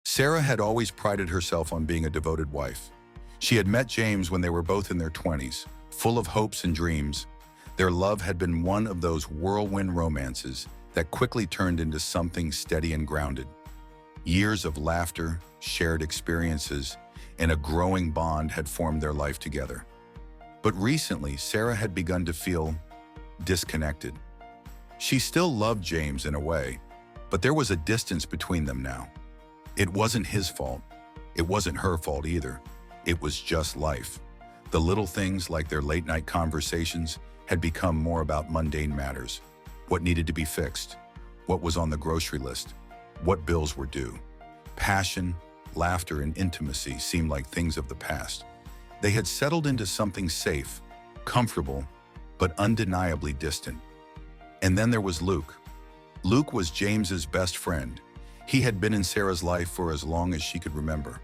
Sarah had always prided herself on being a devoted wife. She had met James when they were both in their 20s, full of hopes and dreams. Their love had been one of those whirlwind romances that quickly turned into something steady and grounded. Years of laughter, shared experiences, and a growing bond had formed their life together. But recently, Sarah had begun to feel disconnected. She still loved James in a way, but there was a distance between them now. It wasn't his fault. It wasn't her fault either. It was just life. The little things like their late-night conversations had become more about mundane matters. What needed to be fixed, what was on the grocery list, what bills were due. Passion, laughter, and intimacy seemed like things of the past. They had settled into something safe, comfortable, but undeniably distant. And then there was Luke. Luke was James's best friend. He had been in Sarah's life for as long as she could remember.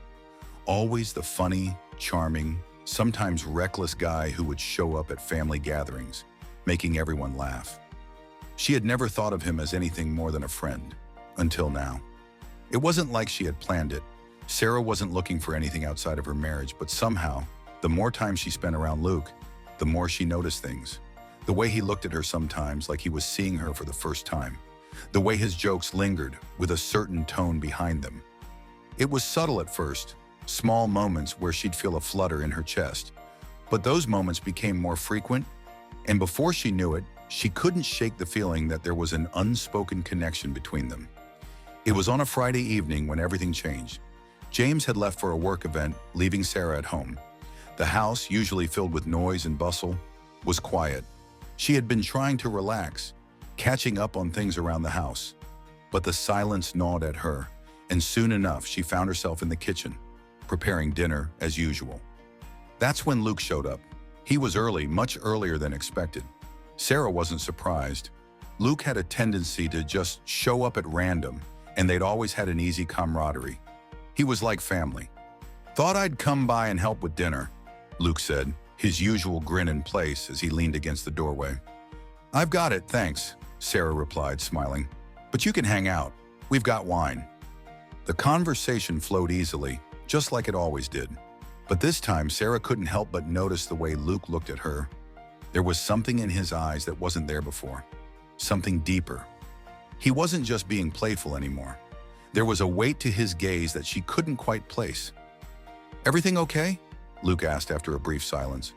Always the funny, charming, sometimes reckless guy who would show up at family gatherings, making everyone laugh. She had never thought of him as anything more than a friend, until now. It wasn't like she had planned it. Sarah wasn't looking for anything outside of her marriage, but somehow, the more time she spent around Luke, the more she noticed things. The way he looked at her sometimes like he was seeing her for the first time. The way his jokes lingered with a certain tone behind them. It was subtle at first, small moments where she'd feel a flutter in her chest. But those moments became more frequent, and before she knew it, she couldn't shake the feeling that there was an unspoken connection between them. It was on a Friday evening when everything changed. James had left for a work event, leaving Sarah at home. The house, usually filled with noise and bustle, was quiet. She had been trying to relax, catching up on things around the house. But the silence gnawed at her, and soon enough she found herself in the kitchen, preparing dinner as usual. That's when Luke showed up. He was early, much earlier than expected. Sarah wasn't surprised. Luke had a tendency to just show up at random, and they'd always had an easy camaraderie. He was like family. "Thought I'd come by and help with dinner," Luke said, his usual grin in place as he leaned against the doorway. "I've got it, thanks," Sarah replied, smiling. "But you can hang out. We've got wine." The conversation flowed easily, just like it always did. But this time, Sarah couldn't help but notice the way Luke looked at her. There was something in his eyes that wasn't there before. Something deeper. He wasn't just being playful anymore. There was a weight to his gaze that she couldn't quite place. "Everything okay?" Luke asked after a brief silence,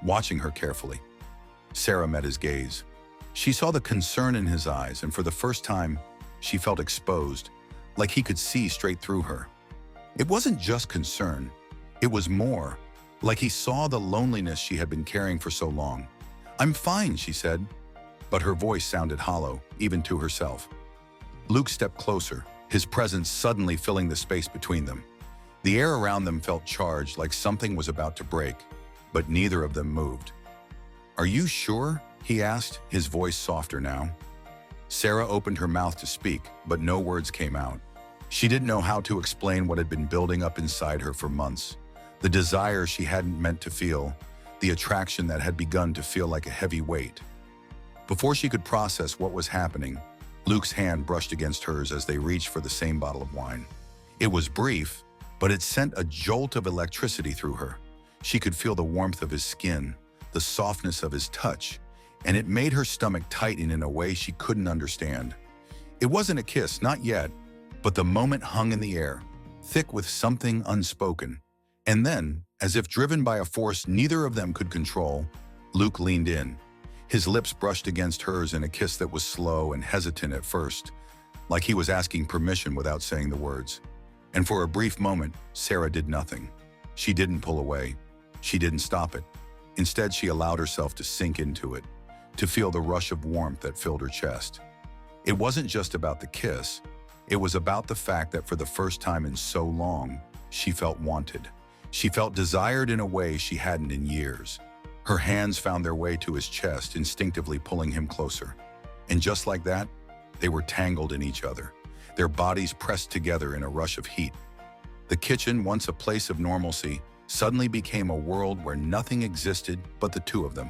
watching her carefully. Sarah met his gaze. She saw the concern in his eyes, and for the first time, she felt exposed, like he could see straight through her. It wasn't just concern. It was more, like he saw the loneliness she had been carrying for so long. "I'm fine," she said, but her voice sounded hollow, even to herself. Luke stepped closer, his presence suddenly filling the space between them. The air around them felt charged, like something was about to break, but neither of them moved. "Are you sure?" he asked, his voice softer now. Sarah opened her mouth to speak, but no words came out. She didn't know how to explain what had been building up inside her for months. The desire she hadn't meant to feel, the attraction that had begun to feel like a heavy weight. Before she could process what was happening, Luke's hand brushed against hers as they reached for the same bottle of wine. It was brief, but it sent a jolt of electricity through her. She could feel the warmth of his skin, the softness of his touch, and it made her stomach tighten in a way she couldn't understand. It wasn't a kiss, not yet, but the moment hung in the air, thick with something unspoken. And then, as if driven by a force neither of them could control, Luke leaned in. His lips brushed against hers in a kiss that was slow and hesitant at first, like he was asking permission without saying the words. And for a brief moment, Sarah did nothing. She didn't pull away. She didn't stop it. Instead, she allowed herself to sink into it, to feel the rush of warmth that filled her chest. It wasn't just about the kiss. It was about the fact that for the first time in so long, she felt wanted. She felt desired in a way she hadn't in years. Her hands found their way to his chest, instinctively pulling him closer. And just like that, they were tangled in each other, their bodies pressed together in a rush of heat. The kitchen, once a place of normalcy, suddenly became a world where nothing existed but the two of them.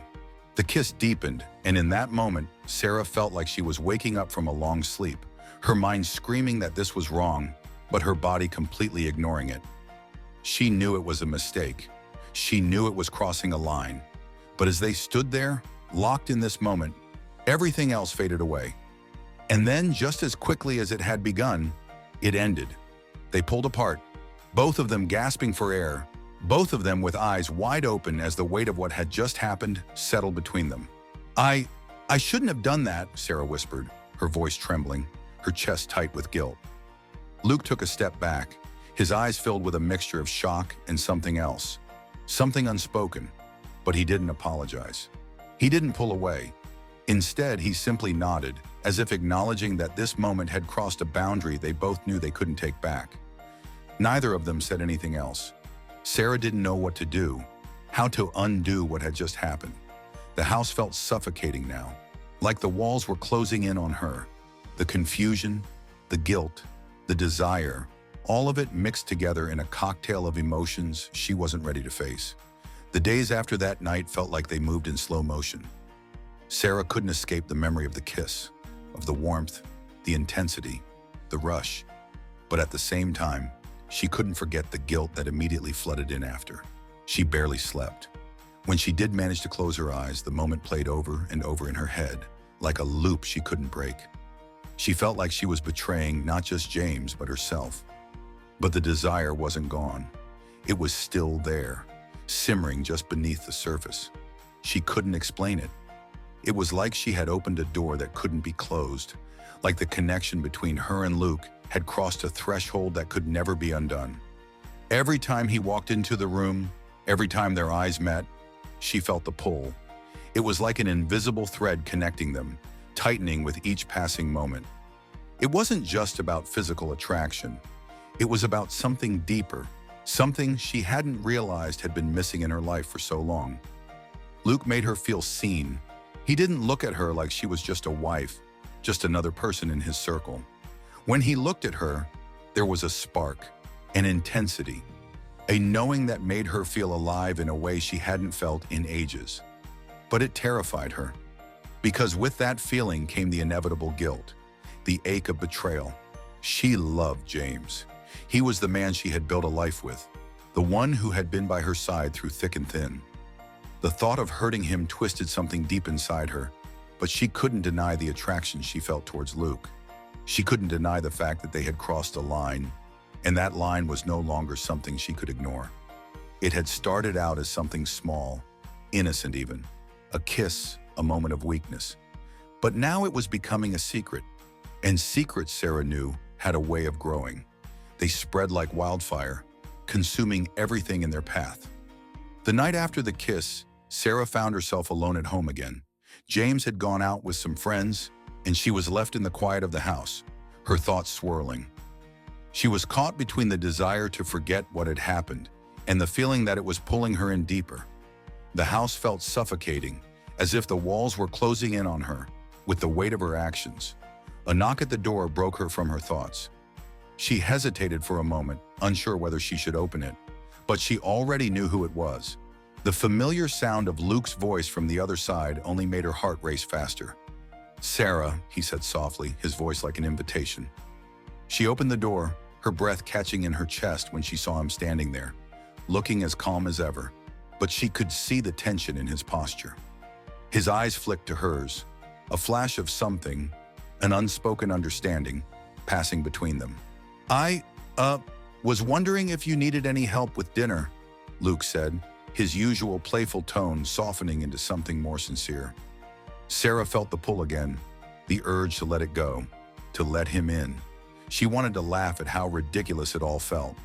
The kiss deepened, and in that moment, Sarah felt like she was waking up from a long sleep, her mind screaming that this was wrong, but her body completely ignoring it. She knew it was a mistake. She knew it was crossing a line. But as they stood there, locked in this moment, everything else faded away. And then, just as quickly as it had begun, it ended. They pulled apart, both of them gasping for air, both of them with eyes wide open as the weight of what had just happened settled between them. I shouldn't have done that, Sarah whispered, her voice trembling, her chest tight with guilt. Luke took a step back, his eyes filled with a mixture of shock and something else, something unspoken, but he didn't apologize. He didn't pull away. Instead, he simply nodded, as if acknowledging that this moment had crossed a boundary they both knew they couldn't take back. Neither of them said anything else. Sarah didn't know what to do, how to undo what had just happened. The house felt suffocating now, like the walls were closing in on her. The confusion, the guilt, the desire, all of it mixed together in a cocktail of emotions she wasn't ready to face. The days after that night felt like they moved in slow motion. Sarah couldn't escape the memory of the kiss, of the warmth, the intensity, the rush. But at the same time, she couldn't forget the guilt that immediately flooded in after. She barely slept. When she did manage to close her eyes, the moment played over and over in her head, like a loop she couldn't break. She felt like she was betraying not just James, but herself. But the desire wasn't gone. It was still there, simmering just beneath the surface. She couldn't explain it. It was like she had opened a door that couldn't be closed, like the connection between her and Luke had crossed a threshold that could never be undone. Every time he walked into the room, every time their eyes met, she felt the pull. It was like an invisible thread connecting them, tightening with each passing moment. It wasn't just about physical attraction. It was about something deeper, something she hadn't realized had been missing in her life for so long. Luke made her feel seen. He didn't look at her like she was just a wife, just another person in his circle. When he looked at her, there was a spark, an intensity, a knowing that made her feel alive in a way she hadn't felt in ages. But it terrified her, because with that feeling came the inevitable guilt, the ache of betrayal. She loved James. He was the man she had built a life with, the one who had been by her side through thick and thin. The thought of hurting him twisted something deep inside her, but she couldn't deny the attraction she felt towards Luke. She couldn't deny the fact that they had crossed a line, and that line was no longer something she could ignore. It had started out as something small, innocent even, a kiss, a moment of weakness. But now it was becoming a secret, and secrets, Sarah knew, had a way of growing. They spread like wildfire, consuming everything in their path. The night after the kiss, Sarah found herself alone at home again. James had gone out with some friends, and she was left in the quiet of the house, her thoughts swirling. She was caught between the desire to forget what had happened and the feeling that it was pulling her in deeper. The house felt suffocating, as if the walls were closing in on her with the weight of her actions. A knock at the door broke her from her thoughts. She hesitated for a moment, unsure whether she should open it, but she already knew who it was. The familiar sound of Luke's voice from the other side only made her heart race faster. "Sarah," he said softly, his voice like an invitation. She opened the door, her breath catching in her chest when she saw him standing there, looking as calm as ever, but she could see the tension in his posture. His eyes flicked to hers, a flash of something, an unspoken understanding, passing between them. I was wondering if you needed any help with dinner," Luke said, his usual playful tone softening into something more sincere. Sarah felt the pull again, the urge to let it go, to let him in. She wanted to laugh at how ridiculous it all felt.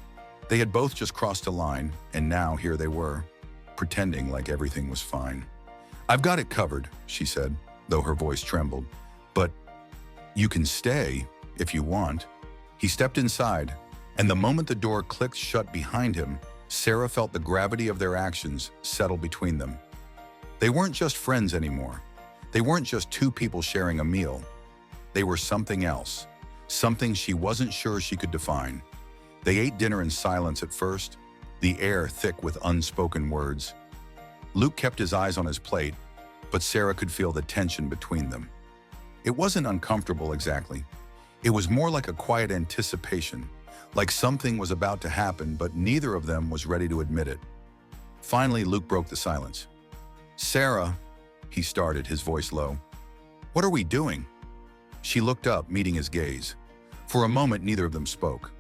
They had both just crossed a line, and now here they were, pretending like everything was fine. "I've got it covered," she said, though her voice trembled. "But you can stay if you want." He stepped inside, and the moment the door clicked shut behind him, Sarah felt the gravity of their actions settle between them. They weren't just friends anymore. They weren't just two people sharing a meal. They were something else, something she wasn't sure she could define. They ate dinner in silence at first, the air thick with unspoken words. Luke kept his eyes on his plate, but Sarah could feel the tension between them. It wasn't uncomfortable exactly. It was more like a quiet anticipation, like something was about to happen, but neither of them was ready to admit it. Finally, Luke broke the silence. "Sarah," he started, his voice low. "What are we doing?" She looked up, meeting his gaze. For a moment, neither of them spoke.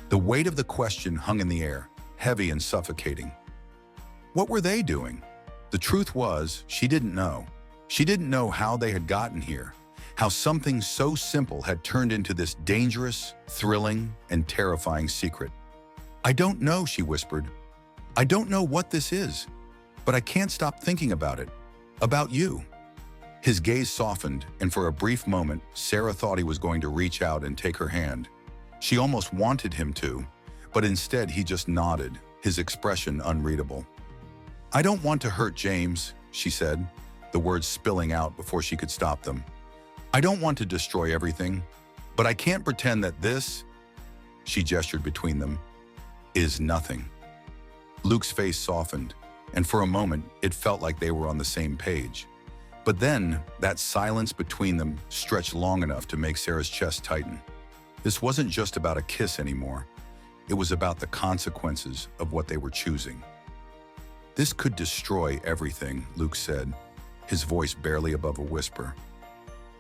The weight of the question hung in the air, heavy and suffocating. What were they doing? The truth was, she didn't know. She didn't know how they had gotten here, how something so simple had turned into this dangerous, thrilling, and terrifying secret. "I don't know," she whispered. "I don't know what this is, but I can't stop thinking about it. About you." His gaze softened, and for a brief moment, Sarah thought he was going to reach out and take her hand. She almost wanted him to, but instead he just nodded, his expression unreadable. "I don't want to hurt James," she said, the words spilling out before she could stop them. "I don't want to destroy everything, but I can't pretend that this," she gestured between them, "is nothing." Luke's face softened, and for a moment it felt like they were on the same page. But then, that silence between them stretched long enough to make Sarah's chest tighten. This wasn't just about a kiss anymore. It was about the consequences of what they were choosing. "This could destroy everything," Luke said, his voice barely above a whisper.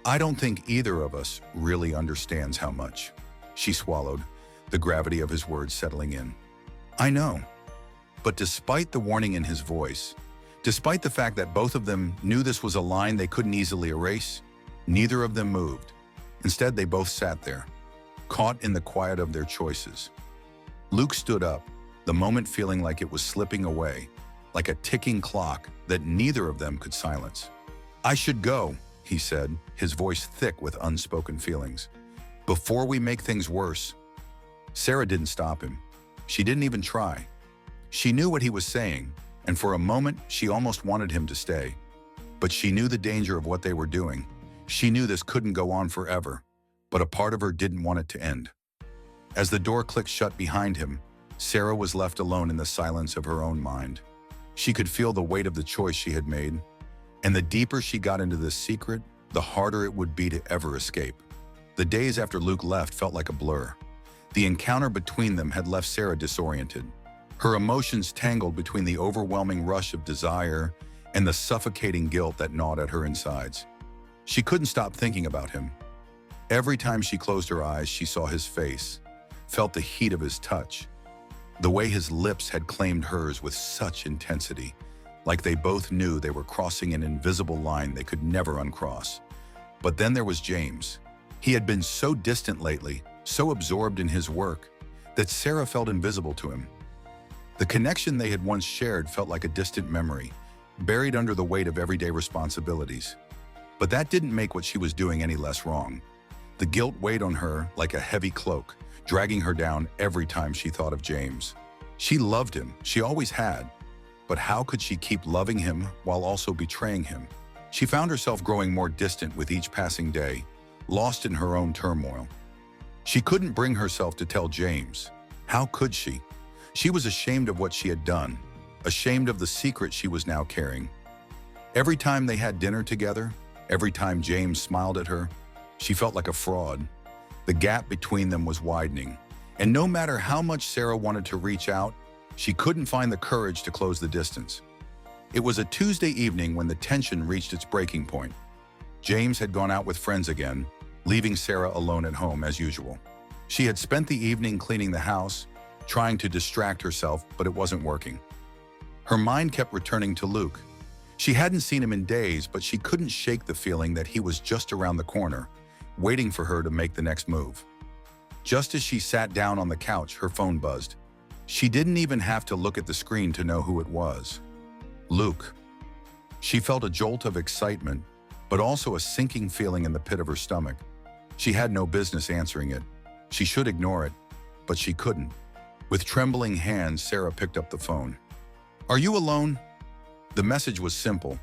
"I don't think either of us really understands how much." She swallowed, the gravity of his words settling in. "I know." But despite the warning in his voice, despite the fact that both of them knew this was a line they couldn't easily erase, neither of them moved. Instead, they both sat there, caught in the quiet of their choices. Luke stood up, the moment feeling like it was slipping away, like a ticking clock that neither of them could silence. "I should go," he said, his voice thick with unspoken feelings. "Before we make things worse." Sarah didn't stop him. She didn't even try. She knew what he was saying, and for a moment, she almost wanted him to stay. But she knew the danger of what they were doing. She knew this couldn't go on forever, but a part of her didn't want it to end. As the door clicked shut behind him, Sarah was left alone in the silence of her own mind. She could feel the weight of the choice she had made, and the deeper she got into this secret, the harder it would be to ever escape. The days after Luke left felt like a blur. The encounter between them had left Sarah disoriented. Her emotions tangled between the overwhelming rush of desire and the suffocating guilt that gnawed at her insides. She couldn't stop thinking about him. Every time she closed her eyes, she saw his face, felt the heat of his touch, the way his lips had claimed hers with such intensity, like they both knew they were crossing an invisible line they could never uncross. But then there was James. He had been so distant lately, so absorbed in his work, that Sarah felt invisible to him. The connection they had once shared felt like a distant memory, buried under the weight of everyday responsibilities. But that didn't make what she was doing any less wrong. The guilt weighed on her like a heavy cloak, dragging her down every time she thought of James. She loved him, she always had. But how could she keep loving him while also betraying him? She found herself growing more distant with each passing day, lost in her own turmoil. She couldn't bring herself to tell James. How could she? She was ashamed of what she had done, ashamed of the secret she was now carrying. Every time they had dinner together, every time James smiled at her, she felt like a fraud. The gap between them was widening, and no matter how much Sarah wanted to reach out, she couldn't find the courage to close the distance. It was a Tuesday evening when the tension reached its breaking point. James had gone out with friends again, leaving Sarah alone at home as usual. She had spent the evening cleaning the house, trying to distract herself, but it wasn't working. Her mind kept returning to Luke. She hadn't seen him in days, but she couldn't shake the feeling that he was just around the corner, waiting for her to make the next move. Just as she sat down on the couch, her phone buzzed. She didn't even have to look at the screen to know who it was. Luke. She felt a jolt of excitement, but also a sinking feeling in the pit of her stomach. She had no business answering it. She should ignore it, but she couldn't. With trembling hands, Sarah picked up the phone. "Are you alone?" The message was simple,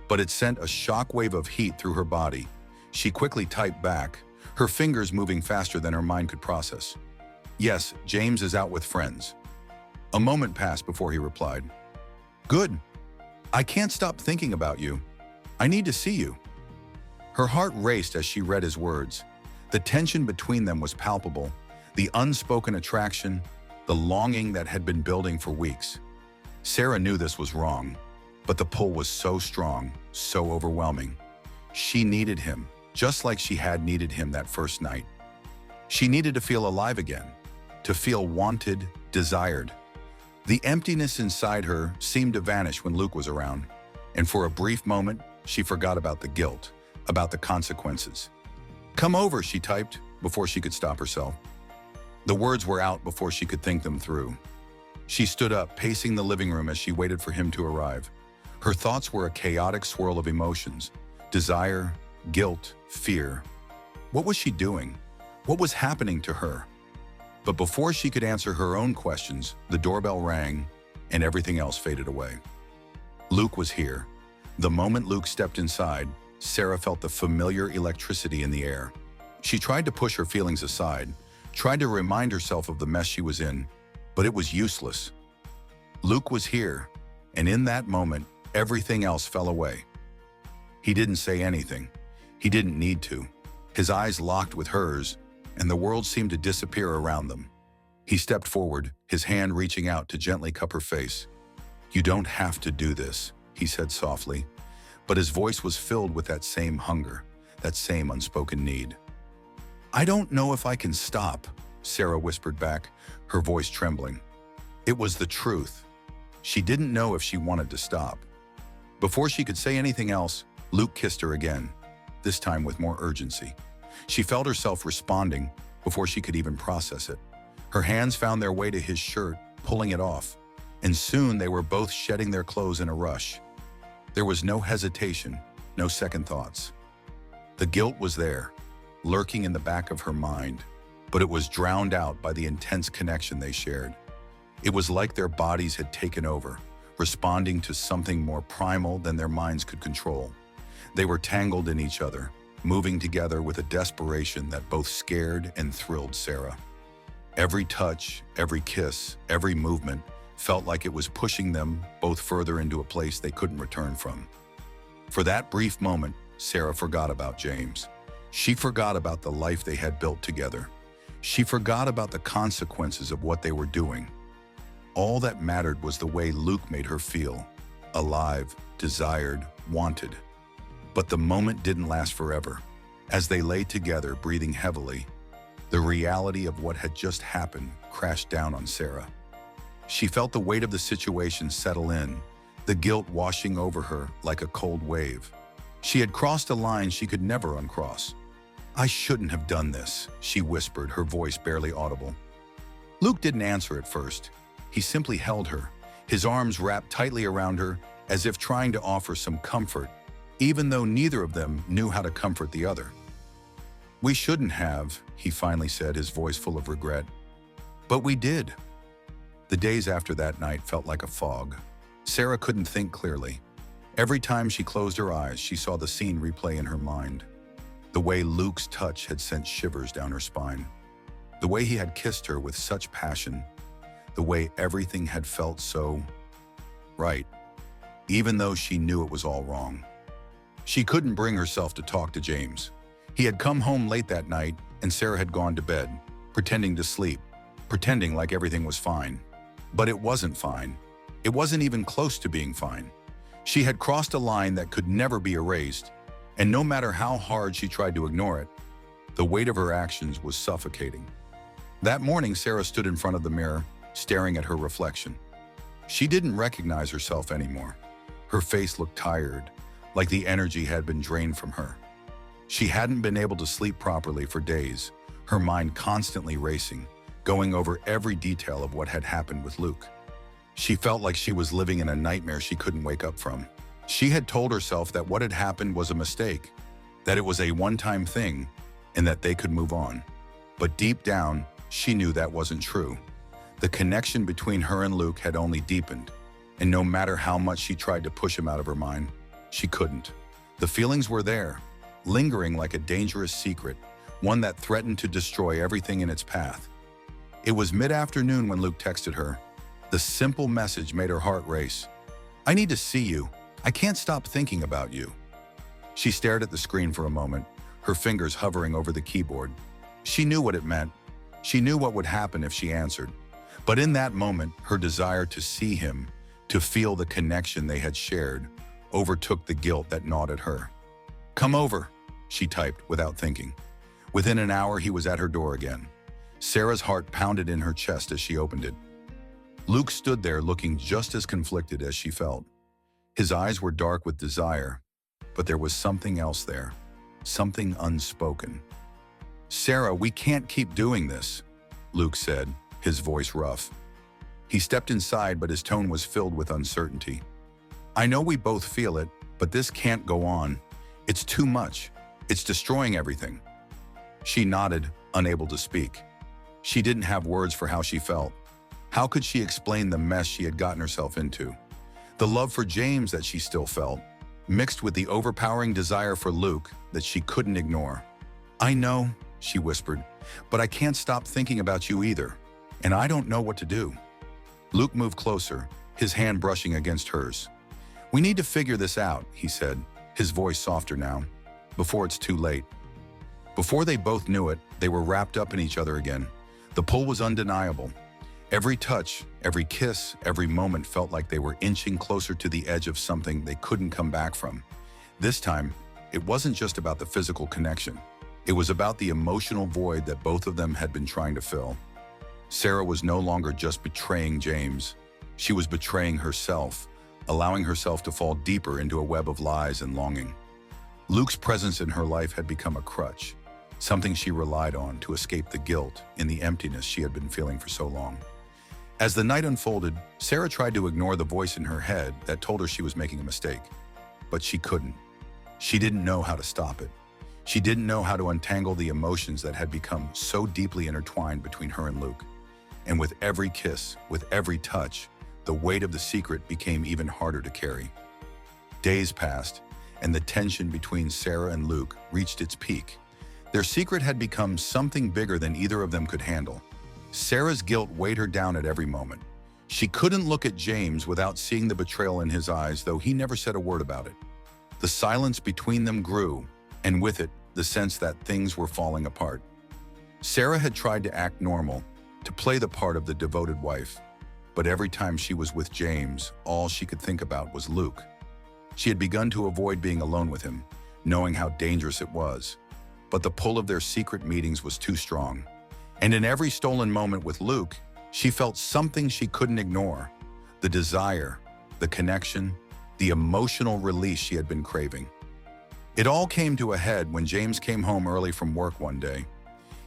but it sent a shockwave of heat through her body. She quickly typed back, her fingers moving faster than her mind could process. "Yes, James is out with friends." A moment passed before he replied. "Good. I can't stop thinking about you. I need to see you." Her heart raced as she read his words. The tension between them was palpable. The unspoken attraction, the longing that had been building for weeks. Sarah knew this was wrong, but the pull was so strong, so overwhelming. She needed him, just like she had needed him that first night. She needed to feel alive again, to feel wanted, desired. The emptiness inside her seemed to vanish when Luke was around, and for a brief moment, she forgot about the guilt, about the consequences. "Come over," she typed, before she could stop herself. The words were out before she could think them through. She stood up, pacing the living room as she waited for him to arrive. Her thoughts were a chaotic swirl of emotions: desire, guilt, fear. What was she doing? What was happening to her? But before she could answer her own questions, the doorbell rang, and everything else faded away. Luke was here. The moment Luke stepped inside, Sarah felt the familiar electricity in the air. She tried to push her feelings aside, tried to remind herself of the mess she was in, but it was useless. Luke was here, and in that moment, everything else fell away. He didn't say anything. He didn't need to. His eyes locked with hers, and the world seemed to disappear around them. He stepped forward, his hand reaching out to gently cup her face. "You don't have to do this," he said softly, but his voice was filled with that same hunger, that same unspoken need. "I don't know if I can stop," Sarah whispered back, her voice trembling. It was the truth. She didn't know if she wanted to stop. Before she could say anything else, Luke kissed her again, this time with more urgency. She felt herself responding before she could even process it. Her hands found their way to his shirt, pulling it off, and soon they were both shedding their clothes in a rush. There was no hesitation, no second thoughts. The guilt was there, lurking in the back of her mind, but it was drowned out by the intense connection they shared. It was like their bodies had taken over, responding to something more primal than their minds could control. They were tangled in each other, moving together with a desperation that both scared and thrilled Sarah. Every touch, every kiss, every movement felt like it was pushing them both further into a place they couldn't return from. For that brief moment, Sarah forgot about James. She forgot about the life they had built together. She forgot about the consequences of what they were doing. All that mattered was the way Luke made her feel, alive, desired, wanted. But the moment didn't last forever. As they lay together, breathing heavily, the reality of what had just happened crashed down on Sarah. She felt the weight of the situation settle in, the guilt washing over her like a cold wave. She had crossed a line she could never uncross. "I shouldn't have done this," she whispered, her voice barely audible. Luke didn't answer at first. He simply held her, his arms wrapped tightly around her as if trying to offer some comfort, even though neither of them knew how to comfort the other. "We shouldn't have," he finally said, his voice full of regret. "But we did." The days after that night felt like a fog. Sarah couldn't think clearly. Every time she closed her eyes, she saw the scene replay in her mind. The way Luke's touch had sent shivers down her spine. The way he had kissed her with such passion. The way everything had felt so right, even though she knew it was all wrong. She couldn't bring herself to talk to James. He had come home late that night, and Sarah had gone to bed, pretending to sleep, pretending like everything was fine. But it wasn't fine. It wasn't even close to being fine. She had crossed a line that could never be erased, and no matter how hard she tried to ignore it, the weight of her actions was suffocating. That morning, Sarah stood in front of the mirror, staring at her reflection. She didn't recognize herself anymore. Her face looked tired, like the energy had been drained from her. She hadn't been able to sleep properly for days, her mind constantly racing, going over every detail of what had happened with Luke. She felt like she was living in a nightmare she couldn't wake up from. She had told herself that what had happened was a mistake, that it was a one-time thing, and that they could move on. But deep down, she knew that wasn't true. The connection between her and Luke had only deepened, and no matter how much she tried to push him out of her mind, she couldn't. The feelings were there, lingering like a dangerous secret, one that threatened to destroy everything in its path. It was mid-afternoon when Luke texted her. The simple message made her heart race. "I need to see you. I can't stop thinking about you." She stared at the screen for a moment, her fingers hovering over the keyboard. She knew what it meant. She knew what would happen if she answered. But in that moment, her desire to see him, to feel the connection they had shared, overtook the guilt that gnawed at her. "Come over," she typed without thinking. Within an hour, he was at her door again. Sarah's heart pounded in her chest as she opened it. Luke stood there looking just as conflicted as she felt. His eyes were dark with desire, but there was something else there, something unspoken. "Sarah, we can't keep doing this," Luke said, his voice rough. He stepped inside, but his tone was filled with uncertainty. "I know we both feel it, but this can't go on. It's too much. It's destroying everything." She nodded, unable to speak. She didn't have words for how she felt. How could she explain the mess she had gotten herself into? The love for James that she still felt, mixed with the overpowering desire for Luke that she couldn't ignore. "I know," she whispered, "but I can't stop thinking about you either, and I don't know what to do." Luke moved closer, his hand brushing against hers. "We need to figure this out," he said, his voice softer now, "before it's too late." Before they both knew it, they were wrapped up in each other again. The pull was undeniable. Every touch, every kiss, every moment felt like they were inching closer to the edge of something they couldn't come back from. This time, it wasn't just about the physical connection. It was about the emotional void that both of them had been trying to fill. Sarah was no longer just betraying James. She was betraying herself, allowing herself to fall deeper into a web of lies and longing. Luke's presence in her life had become a crutch, something she relied on to escape the guilt and the emptiness she had been feeling for so long. As the night unfolded, Sarah tried to ignore the voice in her head that told her she was making a mistake. But she couldn't. She didn't know how to stop it. She didn't know how to untangle the emotions that had become so deeply intertwined between her and Luke. And with every kiss, with every touch, the weight of the secret became even harder to carry. Days passed, and the tension between Sarah and Luke reached its peak. Their secret had become something bigger than either of them could handle. Sarah's guilt weighed her down at every moment. She couldn't look at James without seeing the betrayal in his eyes, though he never said a word about it. The silence between them grew, and with it, the sense that things were falling apart. Sarah had tried to act normal, to play the part of the devoted wife, but every time she was with James, all she could think about was Luke. She had begun to avoid being alone with him, knowing how dangerous it was. But the pull of their secret meetings was too strong. And in every stolen moment with Luke, she felt something she couldn't ignore. The desire, the connection, the emotional release she had been craving. It all came to a head when James came home early from work one day.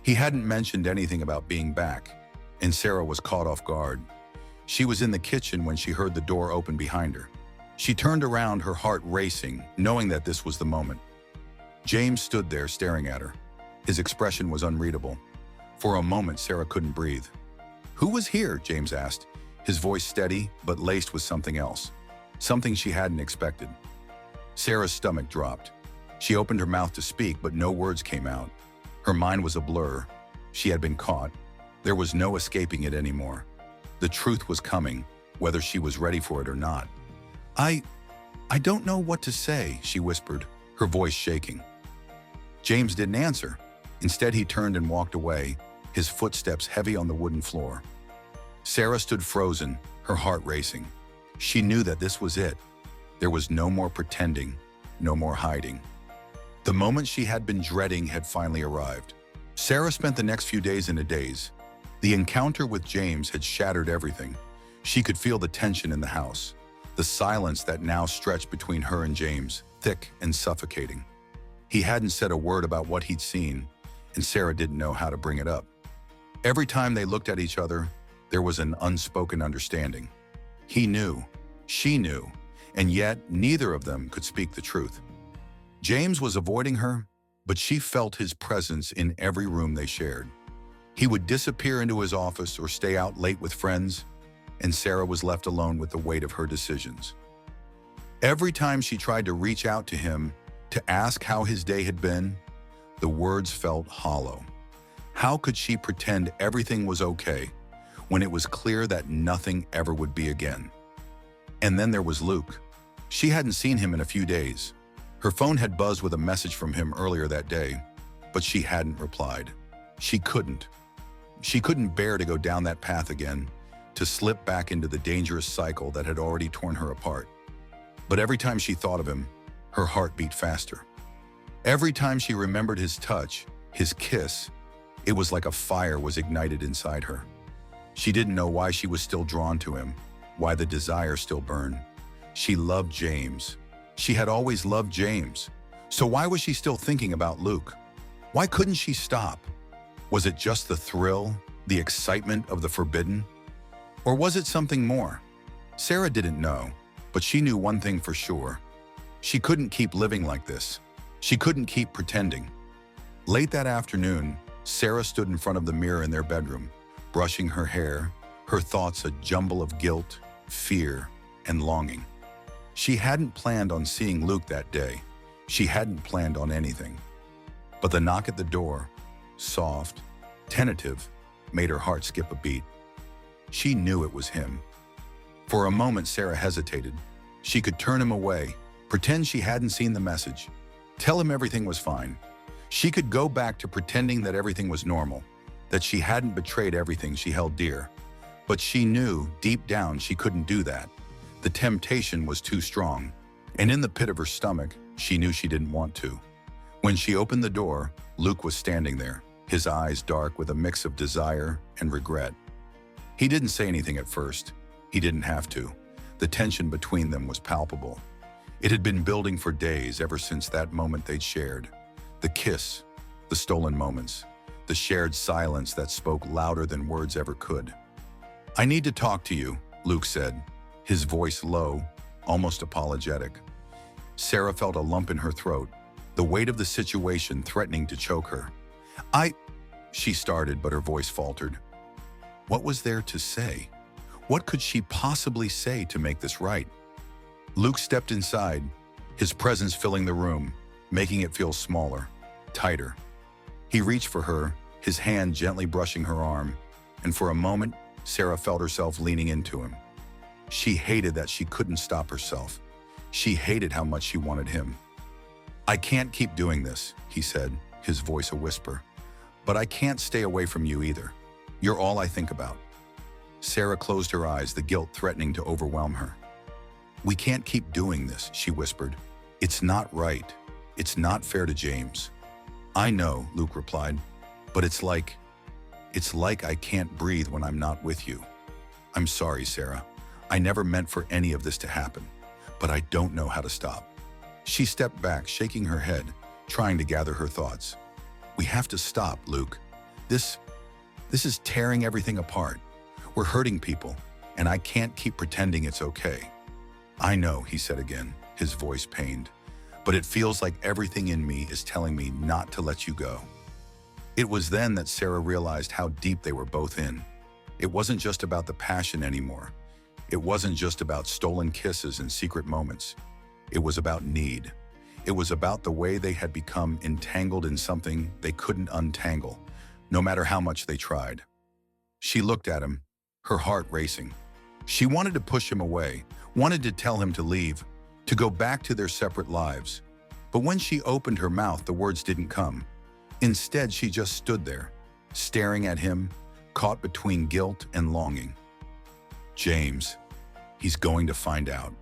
He hadn't mentioned anything about being back, and Sarah was caught off guard. She was in the kitchen when she heard the door open behind her. She turned around, her heart racing, knowing that this was the moment. James stood there staring at her. His expression was unreadable. For a moment, Sarah couldn't breathe. "Who was here?" James asked, his voice steady but laced with something else, something she hadn't expected. Sarah's stomach dropped. She opened her mouth to speak, but no words came out. Her mind was a blur. She had been caught. There was no escaping it anymore. The truth was coming, whether she was ready for it or not. I don't know what to say," she whispered, her voice shaking. James didn't answer. Instead, he turned and walked away, his footsteps heavy on the wooden floor. Sarah stood frozen, her heart racing. She knew that this was it. There was no more pretending, no more hiding. The moment she had been dreading had finally arrived. Sarah spent the next few days in a daze. The encounter with James had shattered everything. She could feel the tension in the house, the silence that now stretched between her and James, thick and suffocating. He hadn't said a word about what he'd seen, and Sarah didn't know how to bring it up. Every time they looked at each other, there was an unspoken understanding. He knew, she knew, and yet neither of them could speak the truth. James was avoiding her, but she felt his presence in every room they shared. He would disappear into his office or stay out late with friends, and Sarah was left alone with the weight of her decisions. Every time she tried to reach out to him, to ask how his day had been, the words felt hollow. How could she pretend everything was okay when it was clear that nothing ever would be again? And then there was Luke. She hadn't seen him in a few days. Her phone had buzzed with a message from him earlier that day, but she hadn't replied. She couldn't. She couldn't bear to go down that path again, to slip back into the dangerous cycle that had already torn her apart. But every time she thought of him, her heart beat faster. Every time she remembered his touch, his kiss, it was like a fire was ignited inside her. She didn't know why she was still drawn to him, why the desire still burned. She loved James. She had always loved James. So why was she still thinking about Luke? Why couldn't she stop? Was it just the thrill, the excitement of the forbidden? Or was it something more? Sarah didn't know, but she knew one thing for sure. She couldn't keep living like this. She couldn't keep pretending. Late that afternoon, Sarah stood in front of the mirror in their bedroom, brushing her hair, her thoughts a jumble of guilt, fear, and longing. She hadn't planned on seeing Luke that day. She hadn't planned on anything. But the knock at the door, soft, tentative, made her heart skip a beat. She knew it was him. For a moment, Sarah hesitated. She could turn him away, pretend she hadn't seen the message, tell him everything was fine. She could go back to pretending that everything was normal, that she hadn't betrayed everything she held dear. But she knew, deep down, she couldn't do that. The temptation was too strong, and in the pit of her stomach, she knew she didn't want to. When she opened the door, Luke was standing there, his eyes dark with a mix of desire and regret. He didn't say anything at first. He didn't have to. The tension between them was palpable. It had been building for days, ever since that moment they'd shared. The kiss, the stolen moments, the shared silence that spoke louder than words ever could. "I need to talk to you," Luke said, his voice low, almost apologetic. Sarah felt a lump in her throat, the weight of the situation threatening to choke her. She started, but her voice faltered. What was there to say? What could she possibly say to make this right? Luke stepped inside, his presence filling the room, making it feel smaller, tighter. He reached for her, his hand gently brushing her arm, and for a moment, Sarah felt herself leaning into him. She hated that she couldn't stop herself. She hated how much she wanted him. "I can't keep doing this," he said, his voice a whisper. "But I can't stay away from you either. You're all I think about." Sarah closed her eyes, the guilt threatening to overwhelm her. "We can't keep doing this," she whispered. "It's not right. It's not fair to James." "I know," Luke replied, "but it's like I can't breathe when I'm not with you. I'm sorry, Sarah. I never meant for any of this to happen, but I don't know how to stop." She stepped back, shaking her head, trying to gather her thoughts. "We have to stop, Luke. This is tearing everything apart. We're hurting people, and I can't keep pretending it's okay." "I know," he said again, his voice pained, "but it feels like everything in me is telling me not to let you go." It was then that Sarah realized how deep they were both in. It wasn't just about the passion anymore. It wasn't just about stolen kisses and secret moments. It was about need. It was about the way they had become entangled in something they couldn't untangle, no matter how much they tried. She looked at him, her heart racing. She wanted to push him away, wanted to tell him to leave, to go back to their separate lives. But when she opened her mouth, the words didn't come. Instead, she just stood there, staring at him, caught between guilt and longing. "James, he's going to find out.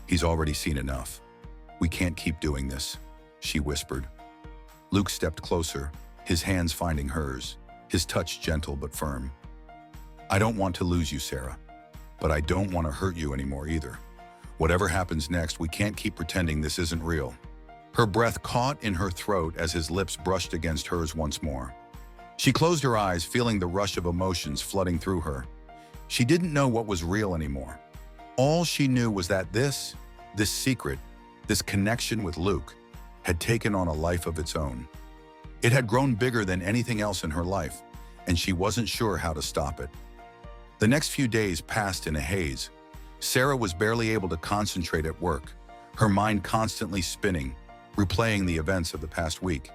He's already seen enough. We can't keep doing this," she whispered. Luke stepped closer, his hands finding hers, his touch gentle but firm. "I don't want to lose you, Sarah, but I don't want to hurt you anymore either. Whatever happens next, we can't keep pretending this isn't real." Her breath caught in her throat as his lips brushed against hers once more. She closed her eyes, feeling the rush of emotions flooding through her. She didn't know what was real anymore. All she knew was that this secret, this connection with Luke, had taken on a life of its own. It had grown bigger than anything else in her life, and she wasn't sure how to stop it. The next few days passed in a haze. Sarah was barely able to concentrate at work, her mind constantly spinning, replaying the events of the past week.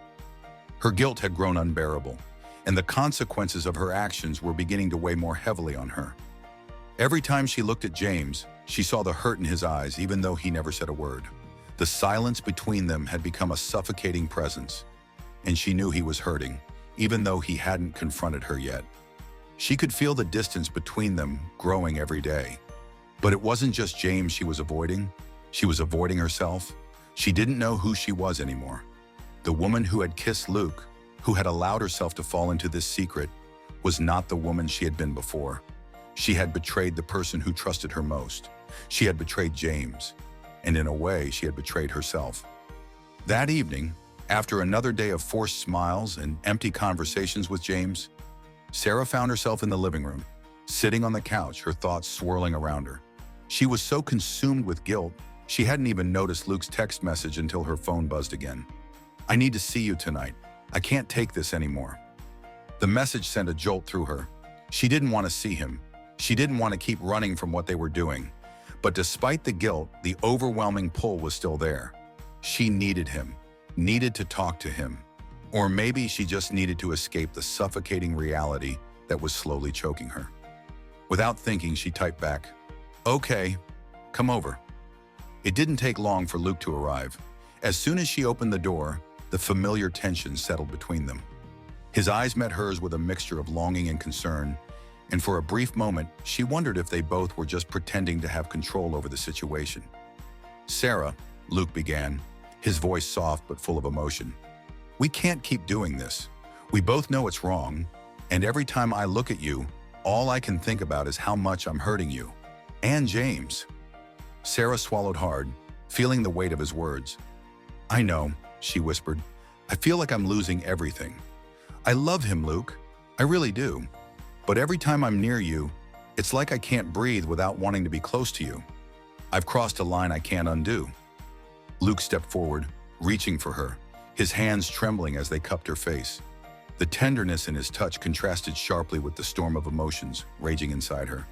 Her guilt had grown unbearable, and the consequences of her actions were beginning to weigh more heavily on her. Every time she looked at James, she saw the hurt in his eyes, even though he never said a word. The silence between them had become a suffocating presence, and she knew he was hurting, even though he hadn't confronted her yet. She could feel the distance between them growing every day. But it wasn't just James she was avoiding. She was avoiding herself. She didn't know who she was anymore. The woman who had kissed Luke, who had allowed herself to fall into this secret, was not the woman she had been before. She had betrayed the person who trusted her most. She had betrayed James, and in a way, she had betrayed herself. That evening, after another day of forced smiles and empty conversations with James, Sarah found herself in the living room, sitting on the couch, her thoughts swirling around her. She was so consumed with guilt, she hadn't even noticed Luke's text message until her phone buzzed again. "I need to see you tonight. I can't take this anymore." The message sent a jolt through her. She didn't want to see him. She didn't want to keep running from what they were doing. But despite the guilt, the overwhelming pull was still there. She needed him, needed to talk to him. Or maybe she just needed to escape the suffocating reality that was slowly choking her. Without thinking, she typed back, "Okay, come over." It didn't take long for Luke to arrive. As soon as she opened the door, the familiar tension settled between them. His eyes met hers with a mixture of longing and concern, and for a brief moment, she wondered if they both were just pretending to have control over the situation. "Sarah," Luke began, his voice soft but full of emotion, "we can't keep doing this. We both know it's wrong, and every time I look at you, all I can think about is how much I'm hurting you. And James." Sarah swallowed hard, feeling the weight of his words. "I know," she whispered. "I feel like I'm losing everything. I love him, Luke. I really do. But every time I'm near you, it's like I can't breathe without wanting to be close to you. I've crossed a line I can't undo." Luke stepped forward, reaching for her, his hands trembling as they cupped her face. The tenderness in his touch contrasted sharply with the storm of emotions raging inside her.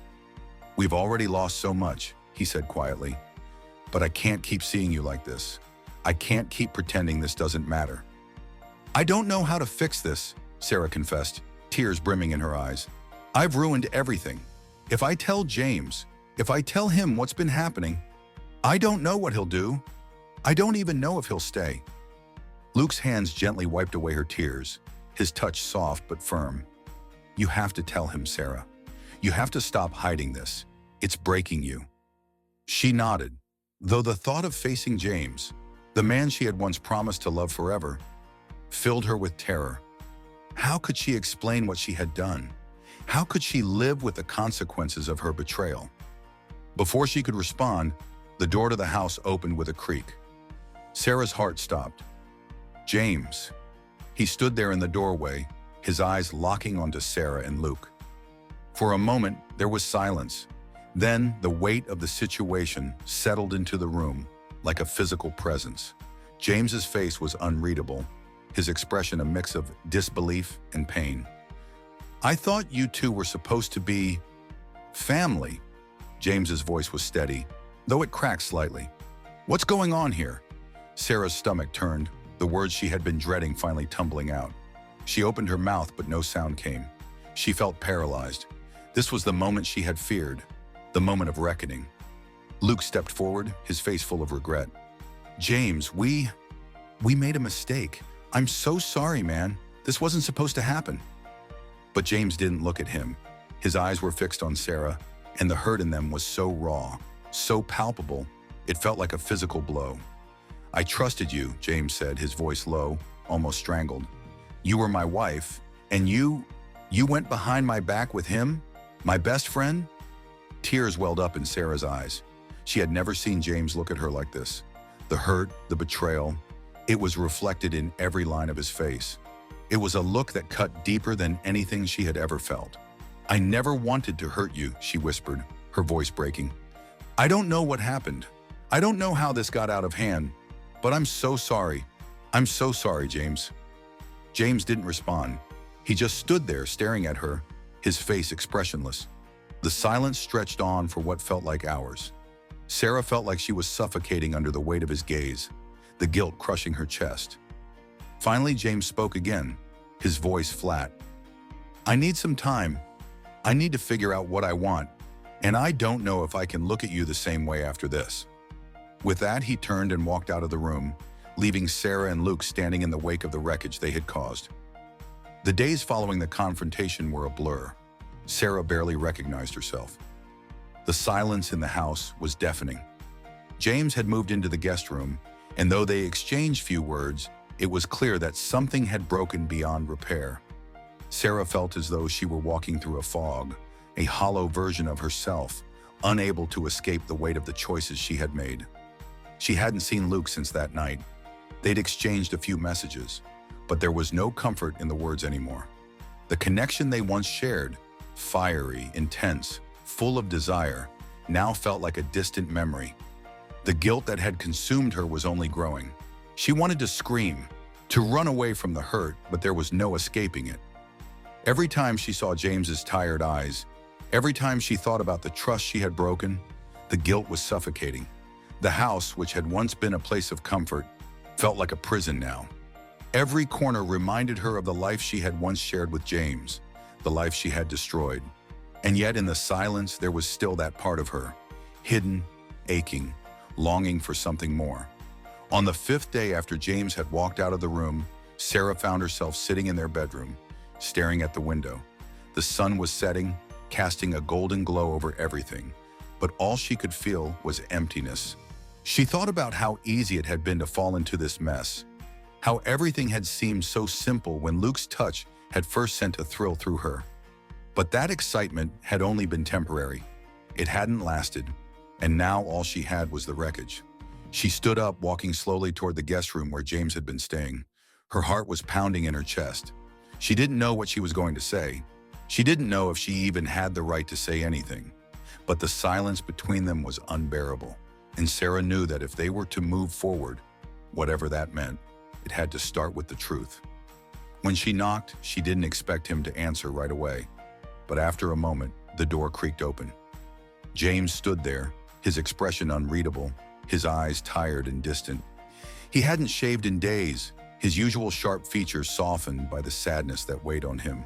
"We've already lost so much," he said quietly. "But I can't keep seeing you like this. I can't keep pretending this doesn't matter." "I don't know how to fix this," Sarah confessed, tears brimming in her eyes. "I've ruined everything. If I tell James, if I tell him what's been happening, I don't know what he'll do. I don't even know if he'll stay." Luke's hands gently wiped away her tears, his touch soft but firm. "You have to tell him, Sarah. You have to stop hiding this. It's breaking you." She nodded, though the thought of facing James, the man she had once promised to love forever, filled her with terror. How could she explain what she had done? How could she live with the consequences of her betrayal? Before she could respond, the door to the house opened with a creak. Sarah's heart stopped. "James." He stood there in the doorway, his eyes locking onto Sarah and Luke. For a moment, there was silence. Then, the weight of the situation settled into the room like a physical presence. James's face was unreadable, his expression a mix of disbelief and pain. "I thought you two were supposed to be family." James's voice was steady, though it cracked slightly. "What's going on here?" Sarah's stomach turned, the words she had been dreading finally tumbling out. She opened her mouth, but no sound came. She felt paralyzed. This was the moment she had feared, the moment of reckoning. Luke stepped forward, his face full of regret. "James, we made a mistake. I'm so sorry, man. This wasn't supposed to happen." But James didn't look at him. His eyes were fixed on Sarah, and the hurt in them was so raw, so palpable, it felt like a physical blow. "I trusted you," James said, his voice low, almost strangled. "You were my wife, and you went behind my back with him? My best friend?" Tears welled up in Sarah's eyes. She had never seen James look at her like this. The hurt, the betrayal, it was reflected in every line of his face. It was a look that cut deeper than anything she had ever felt. "I never wanted to hurt you," she whispered, her voice breaking. "I don't know what happened. I don't know how this got out of hand, but I'm so sorry. I'm so sorry, James." James didn't respond. He just stood there staring at her, his face expressionless. The silence stretched on for what felt like hours. Sarah felt like she was suffocating under the weight of his gaze, the guilt crushing her chest. Finally, James spoke again, his voice flat. "I need some time. I need to figure out what I want, and I don't know if I can look at you the same way after this." With that, he turned and walked out of the room, leaving Sarah and Luke standing in the wake of the wreckage they had caused. The days following the confrontation were a blur. Sarah barely recognized herself. The silence in the house was deafening. James had moved into the guest room, and though they exchanged few words, it was clear that something had broken beyond repair. Sarah felt as though she were walking through a fog, a hollow version of herself, unable to escape the weight of the choices she had made. She hadn't seen Luke since that night. They'd exchanged a few messages, but there was no comfort in the words anymore. The connection they once shared, fiery, intense, full of desire, now felt like a distant memory. The guilt that had consumed her was only growing. She wanted to scream, to run away from the hurt, but there was no escaping it. Every time she saw James's tired eyes, every time she thought about the trust she had broken, the guilt was suffocating. The house, which had once been a place of comfort, felt like a prison now. Every corner reminded her of the life she had once shared with James, the life she had destroyed. And yet in the silence, there was still that part of her, hidden, aching, longing for something more. On the 5th day after James had walked out of the room, Sarah found herself sitting in their bedroom, staring at the window. The sun was setting, casting a golden glow over everything, but all she could feel was emptiness. She thought about how easy it had been to fall into this mess, how everything had seemed so simple when Luke's touch had first sent a thrill through her. But that excitement had only been temporary. It hadn't lasted, and now all she had was the wreckage. She stood up, walking slowly toward the guest room where James had been staying. Her heart was pounding in her chest. She didn't know what she was going to say. She didn't know if she even had the right to say anything. But the silence between them was unbearable, and Sarah knew that if they were to move forward, whatever that meant, it had to start with the truth. When she knocked, she didn't expect him to answer right away. But after a moment, the door creaked open. James stood there, his expression unreadable, his eyes tired and distant. He hadn't shaved in days, his usual sharp features softened by the sadness that weighed on him.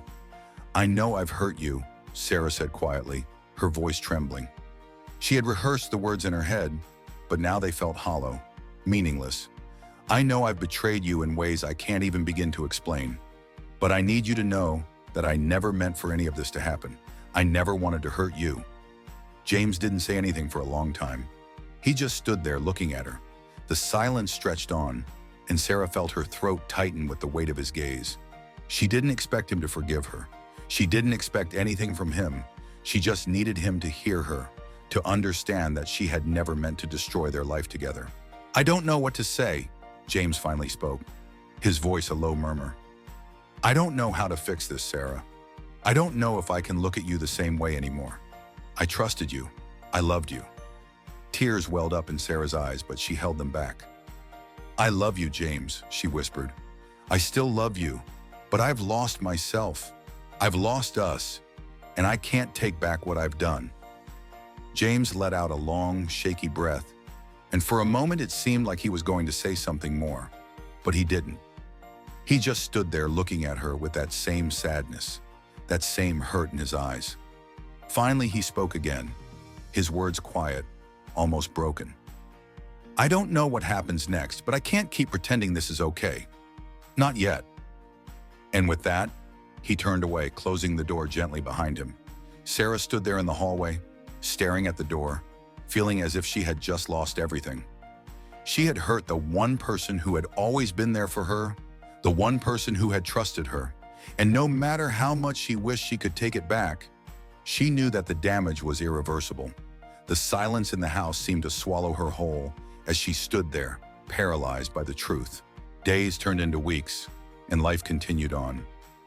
"I know I've hurt you," Sarah said quietly, her voice trembling. She had rehearsed the words in her head, but now they felt hollow, meaningless. "I know I've betrayed you in ways I can't even begin to explain. But I need you to know that I never meant for any of this to happen. I never wanted to hurt you." James didn't say anything for a long time. He just stood there looking at her. The silence stretched on, and Sarah felt her throat tighten with the weight of his gaze. She didn't expect him to forgive her. She didn't expect anything from him. She just needed him to hear her, to understand that she had never meant to destroy their life together. "I don't know what to say," James finally spoke, his voice a low murmur. "I don't know how to fix this, Sarah. I don't know if I can look at you the same way anymore. I trusted you. I loved you." Tears welled up in Sarah's eyes, but she held them back. "I love you, James," she whispered. "I still love you, but I've lost myself. I've lost us, and I can't take back what I've done." James let out a long, shaky breath, and for a moment it seemed like he was going to say something more, but he didn't. He just stood there looking at her with that same sadness, that same hurt in his eyes. Finally, he spoke again, his words quiet, almost broken. "I don't know what happens next, but I can't keep pretending this is okay. Not yet." And with that, he turned away, closing the door gently behind him. Sarah stood there in the hallway, staring at the door, feeling as if she had just lost everything. She had hurt the one person who had always been there for her, the one person who had trusted her, and no matter how much she wished she could take it back, she knew that the damage was irreversible. The silence in the house seemed to swallow her whole as she stood there, paralyzed by the truth. Days turned into weeks, and life continued on,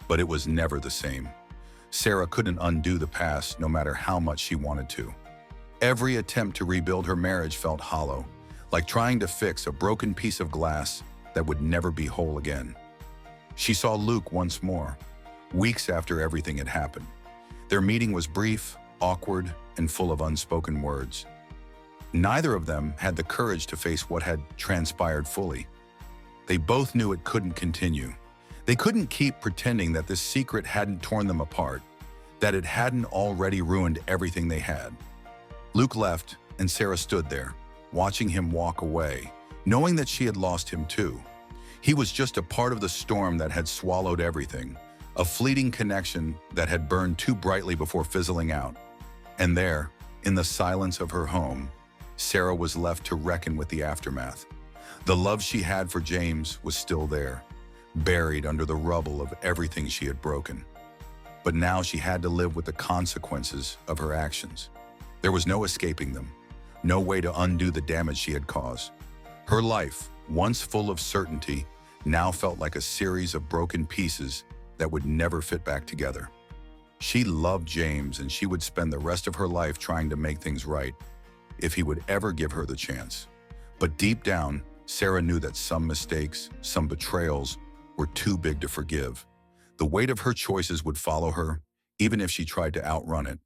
but it was never the same. Sarah couldn't undo the past no matter how much she wanted to. Every attempt to rebuild her marriage felt hollow, like trying to fix a broken piece of glass that would never be whole again. She saw Luke once more, weeks after everything had happened. Their meeting was brief, awkward, and full of unspoken words. Neither of them had the courage to face what had transpired fully. They both knew it couldn't continue. They couldn't keep pretending that this secret hadn't torn them apart, that it hadn't already ruined everything they had. Luke left, and Sarah stood there, watching him walk away, knowing that she had lost him too. He was just a part of the storm that had swallowed everything, A fleeting connection that had burned too brightly before fizzling out. And there, in the silence of her home, Sarah was left to reckon with the aftermath. The love she had for James was still there, buried under the rubble of everything she had broken. But now she had to live with the consequences of her actions. There was no escaping them, no way to undo the damage she had caused. Her life, once full of certainty, now felt like a series of broken pieces that would never fit back together. She loved James, and she would spend the rest of her life trying to make things right, if he would ever give her the chance. But deep down, Sarah knew that some mistakes, some betrayals, were too big to forgive. The weight of her choices would follow her, even if she tried to outrun it.